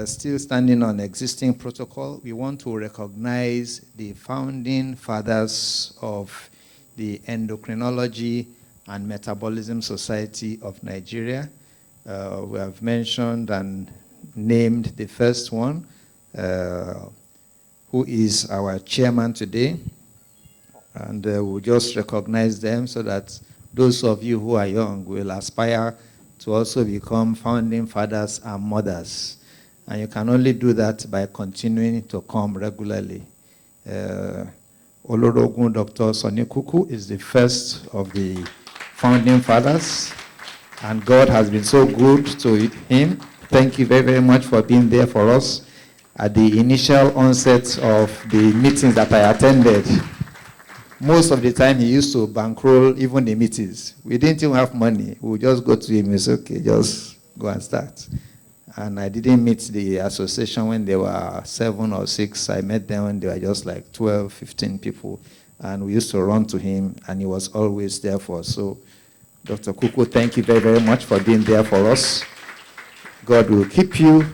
still standing on existing protocol, we want to recognize the founding fathers of the Endocrinology and Metabolism Society of Nigeria. We have mentioned and named the first one, who is our chairman today. And we'll just recognize them so that those of you who are young will aspire to also become founding fathers and mothers. And you can only do that by continuing to come regularly. Olorogun Dr. Sonny Kuku is the first of the founding fathers, and God has been so good to him. Thank you very, very much for being there for us at the initial onset of the meetings that I attended. Most of the time, he used to bankroll even the meetings. We didn't even have money. We would just go to him and say, okay, just go and start. And I didn't meet the association when they were 7 or 6. I met them when they were just like 12, 15 people. And we used to run to him, and he was always there for us. So, Dr. Kuku, thank you very, very much for being there for us. God will keep you,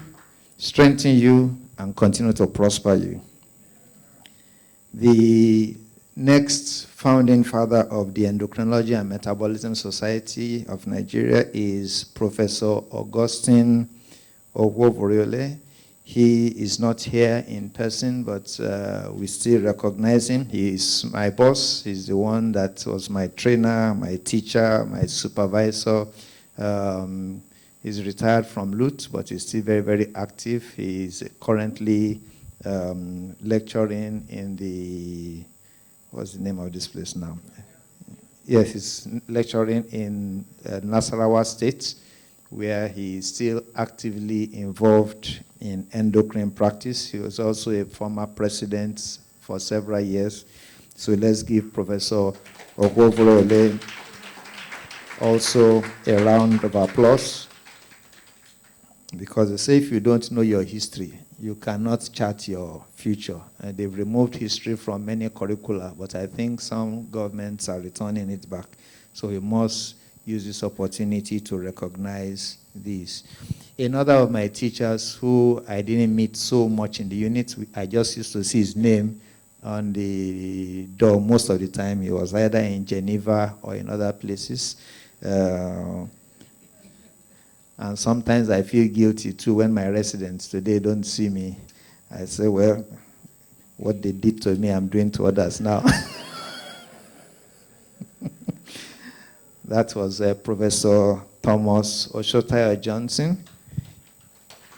strengthen you, and continue to prosper you. The next founding father of the Endocrinology and Metabolism Society of Nigeria is Professor Augustine Ogwovoriole. He is not here in person, but we still recognize him. He is my boss. He's the one that was my trainer, my teacher, my supervisor. He's retired from LUT, but he's still very, very active. He is currently lecturing in the, what's the name of this place now? Yes, he's lecturing in Nasarawa State, where he is still actively involved in endocrine practice. He was also a former president for several years. So let's give Professor Ogwovoriole also a round of applause, because they say if you don't know your history, you cannot chart your future. They've removed history from many curricula, but I think some governments are returning it back. So we must use this opportunity to recognize this. Another of my teachers who I didn't meet so much in the unit, I just used to see his name on the door most of the time. He was either in Geneva or in other places. And sometimes I feel guilty too when my residents today don't see me. I say, well, what they did to me, I'm doing to others now. That was Professor Thomas Oshotayo Johnson.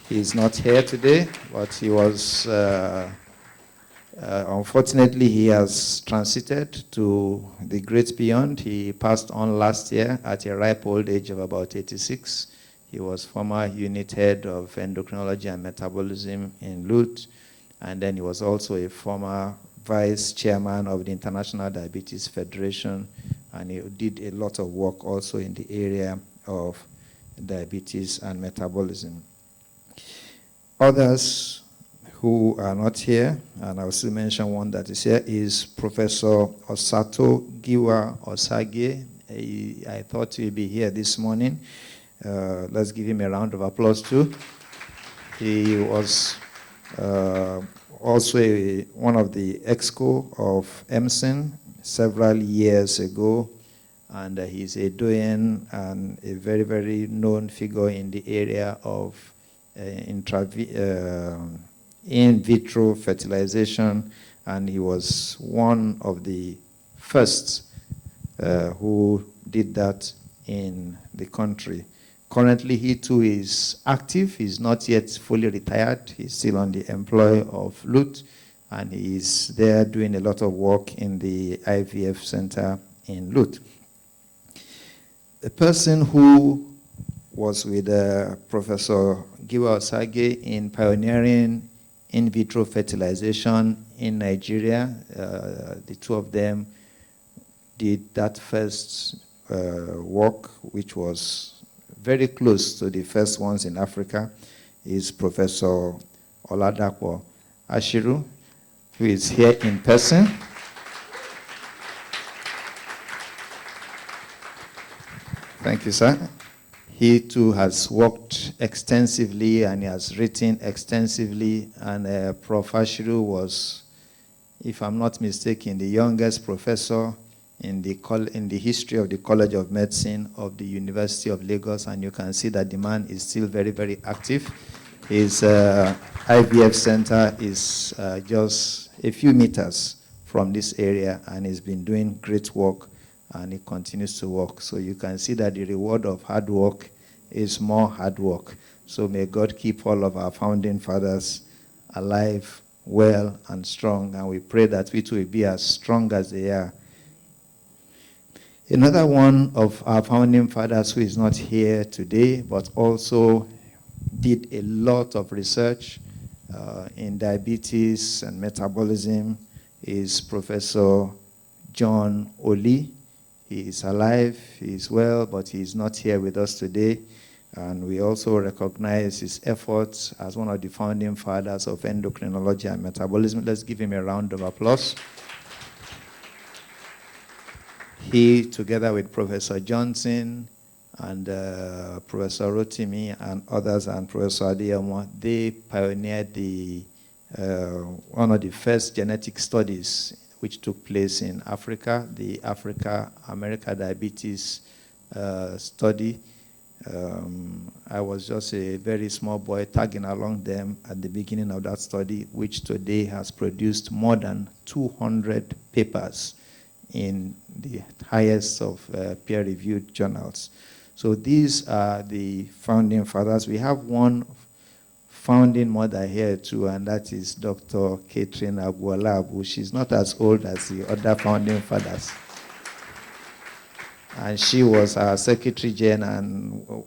He's not here today, but he was, unfortunately, he has transited to the great beyond. He passed on last year at a ripe old age of about 86. He was former unit head of endocrinology and metabolism in LUT, and then he was also a former vice chairman of the International Diabetes Federation, and he did a lot of work also in the area of diabetes and metabolism. Others who are not here, and I'll still mention one that is here, is Professor Osato Giwa Osage. I thought he'd be here this morning. Let's give him a round of applause too. He was also one of the exco of EMSON several years ago, and he's a doyen and a very, very known figure in the area of in vitro fertilization, and he was one of the first who did that in the country. Currently, he too is active. He's not yet fully retired. He's still on the employ of LUT, and he's there doing a lot of work in the IVF center in LUT. The person who was with Professor Giwa Osage in pioneering in vitro fertilization in Nigeria, the two of them did that first work, which was very close to the first ones in Africa, is Professor Oladapo Ashiru, who is here in person. Thank you, sir. He too has worked extensively and he has written extensively. And Prof. Ashiru was, if I'm not mistaken, the youngest professor in the history of the College of Medicine of the University of Lagos. And you can see that the man is still very, very active. His IVF center is just a few meters from this area, and he's been doing great work, and he continues to work. So you can see that the reward of hard work is more hard work. So may God keep all of our founding fathers alive, well, and strong, and we pray that we too will be as strong as they are. Another one of our founding fathers who is not here today, but also did a lot of research in diabetes and metabolism, is Professor John Oli. He is alive, he is well, but he is not here with us today. And we also recognize his efforts as one of the founding fathers of endocrinology and metabolism. Let's give him a round of applause. He, together with Professor Johnson and Professor Rotimi and others, and Professor Adeyemo, they pioneered one of the first genetic studies which took place in Africa, the Africa-America Diabetes study. I was just a very small boy tagging along them at the beginning of that study, which today has produced more than 200 papers in the highest of peer-reviewed journals. So these are the founding fathers. We have one founding mother here too, and that is Dr. Catherine Agwalabu. She's not as old as the other founding fathers. And she was our Secretary General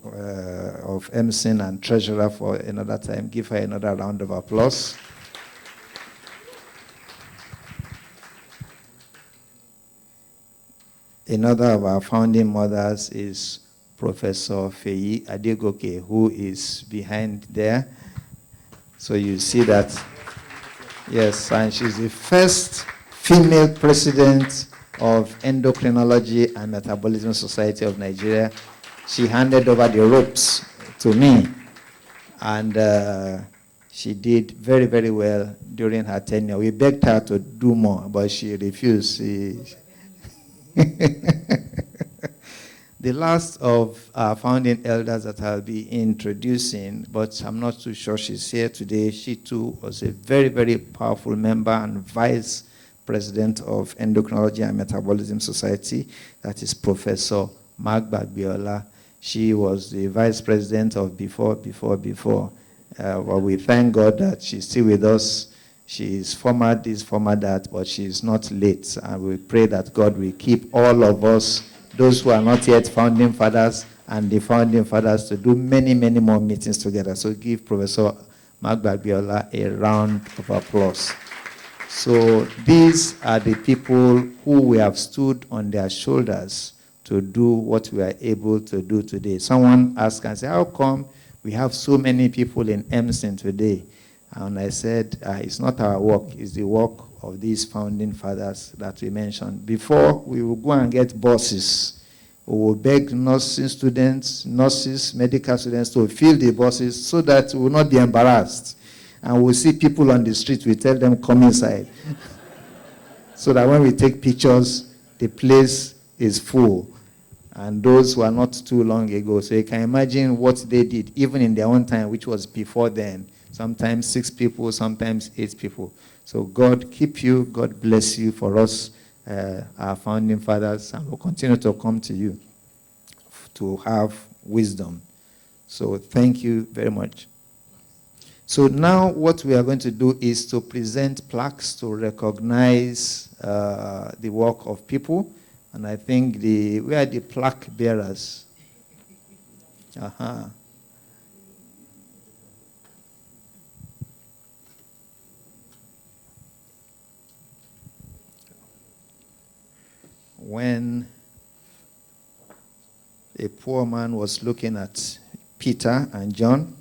of EMSON and Treasurer for another time. Give her another round of applause. Another of our founding mothers is Professor Feyi Adegoke, who is behind there. So you see that, yes, and she's the first female president of Endocrinology and Metabolism Society of Nigeria. She handed over the ropes to me, and she did very, very well during her tenure. We begged her to do more, but she refused. The last of our founding elders that I'll be introducing, but I'm not too sure she's here today. She too was a very, very powerful member and vice president of Endocrinology and Metabolism Society. That is Professor Magba Biola. She was the vice president of before. Well, we thank God that she's still with us. She is former this, former that, but she is not late. And we pray that God will keep all of us, those who are not yet founding fathers and the founding fathers, to do many, many more meetings together. So give Professor Magba Biola a round of applause. So these are the people who we have stood on their shoulders to do what we are able to do today. Someone asked and said, how come we have so many people in EMSON today? And I said, it's not our work, it's the work of these founding fathers that we mentioned. Before, we would go and get buses. We would beg nursing students, nurses, medical students to fill the buses so that we will not be embarrassed. And we'll see people on the street, we tell them, come inside. So that when we take pictures, the place is full. And those were not too long ago. So you can imagine what they did, even in their own time, which was before then. Sometimes 6 people, sometimes 8 people. So God keep you, God bless you for us, our founding fathers, and we'll continue to come to you to have wisdom. So thank you very much. So now what we are going to do is to present plaques to recognize the work of people. And I think we are the plaque bearers. When a poor man was looking at Peter and John,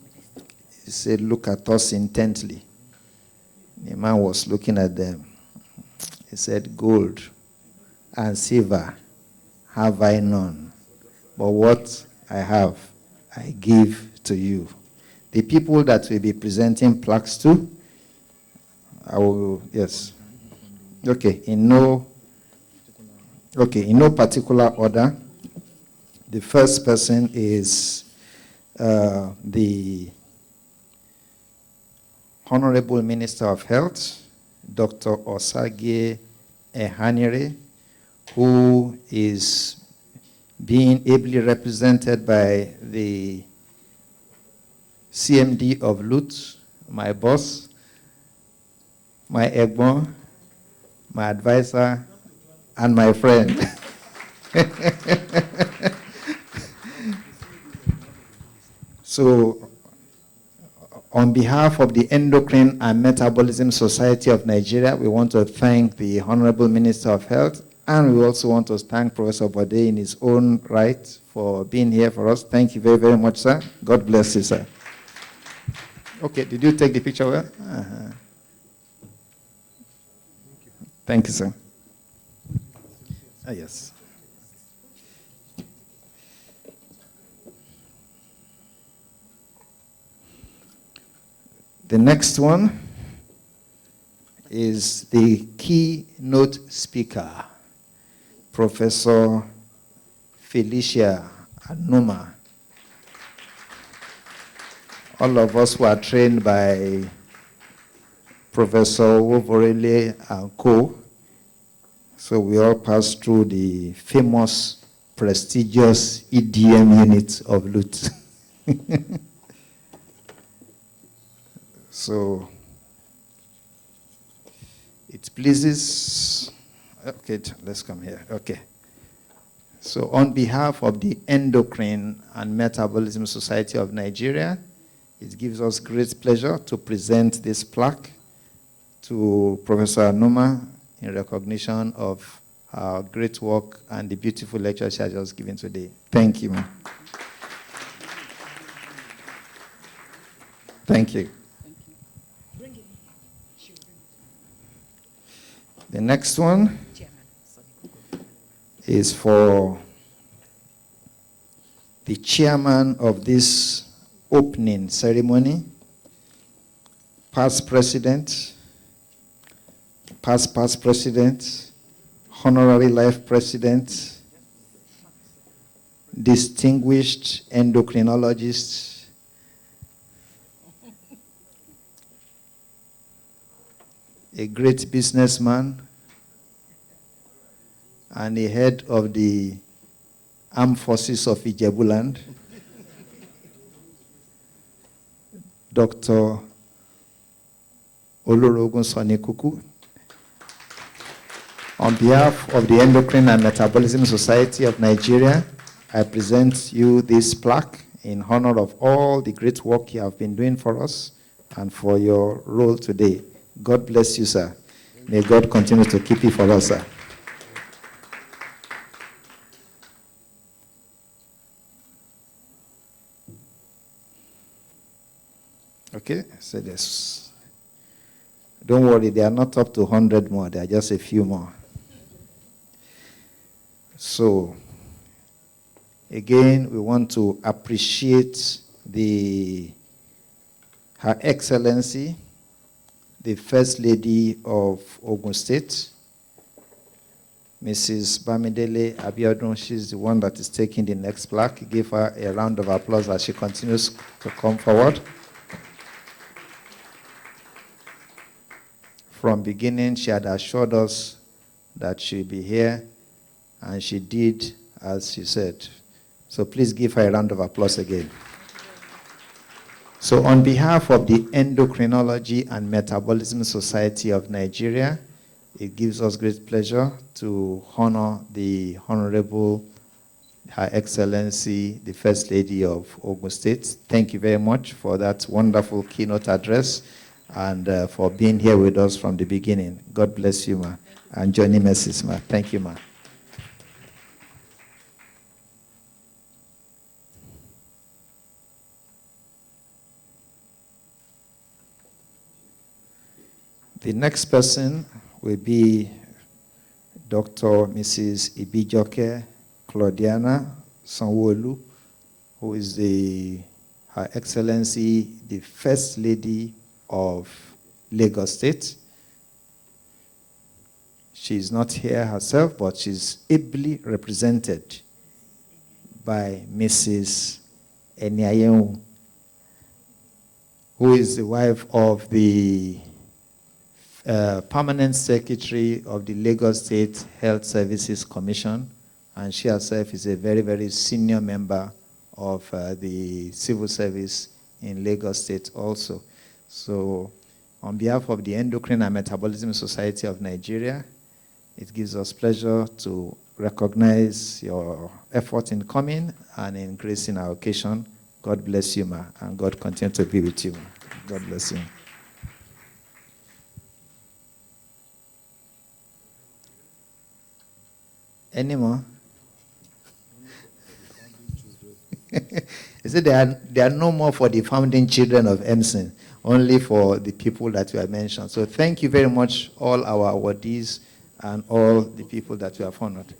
he said, look at us intently. The man was looking at them. He said, gold and silver have I none, but what I have, I give to you. The people that will be presenting plaques to, I will, yes. Okay, in no particular order. The first person is the Honorable Minister of Health, Dr. Osage Ehanire, who is being ably represented by the CMD of LUT, my boss, my egbon, my advisor, and my friend. So, on behalf of the Endocrine and Metabolism Society of Nigeria, we want to thank the Honorable Minister of Health, and we also want to thank Professor Bode in his own right for being here for us. Thank you very, very much, sir. God bless you, sir. Okay, did you take the picture well? Uh-huh. Thank you, sir. Yes. The next one is the keynote speaker, Professor Felicia Anuma. All of us were trained by Professor Wovorele and co. So we all passed through the famous, prestigious EDM unit of LUT. So it pleases, okay, let's come here, okay. So on behalf of the Endocrine and Metabolism Society of Nigeria, it gives us great pleasure to present this plaque to Professor Anuma in recognition of her great work and the beautiful lecture she has just given today. Thank you, ma'am. Thank you. The next one is for the chairman of this opening ceremony, past president, past president, honorary life president, distinguished endocrinologist, a great businessman, and the head of the Armed Forces of Ijebuland, Dr. Olorogun Sonikuku. On behalf of the Endocrine and Metabolism Society of Nigeria, I present you this plaque in honor of all the great work you have been doing for us and for your role today. God bless you, sir. May God continue to keep you for us, sir. Okay, so this. Don't worry, they are not up to 100 more. There are just a few more. So, again, we want to appreciate Her Excellency, the First Lady of Ogun State, Mrs. Bamidele Abiodun. She's the one that is taking the next plaque. Give her a round of applause as she continues to come forward. From beginning, she had assured us that she'd be here, and she did as she said. So please give her a round of applause again. So on behalf of the Endocrinology and Metabolism Society of Nigeria, it gives us great pleasure to honor the Honorable Her Excellency, the First Lady of Ogun State. Thank you very much for that wonderful keynote address and for being here with us from the beginning. God bless you, ma. And journey mercies, ma. Thank you, ma. The next person will be Dr. Mrs. Ibijoke Claudiana Sanwo-Olu, who is Her Excellency, the First Lady of Lagos State. She's not here herself, but she's ably represented by Mrs. Eniayehu, who is the wife of the Permanent Secretary of the Lagos State Health Services Commission, and she herself is a very, very senior member of the civil service in Lagos State also. So on behalf of the Endocrine and Metabolism Society of Nigeria, it gives us pleasure to recognize your effort in coming and in gracing our occasion. God bless you, ma, and God continue to be with you. God bless you. Any more? He said there are no more for the founding children of EMSON, only for the people that were mentioned. So thank you very much, all our awardees and all the people that we have honored.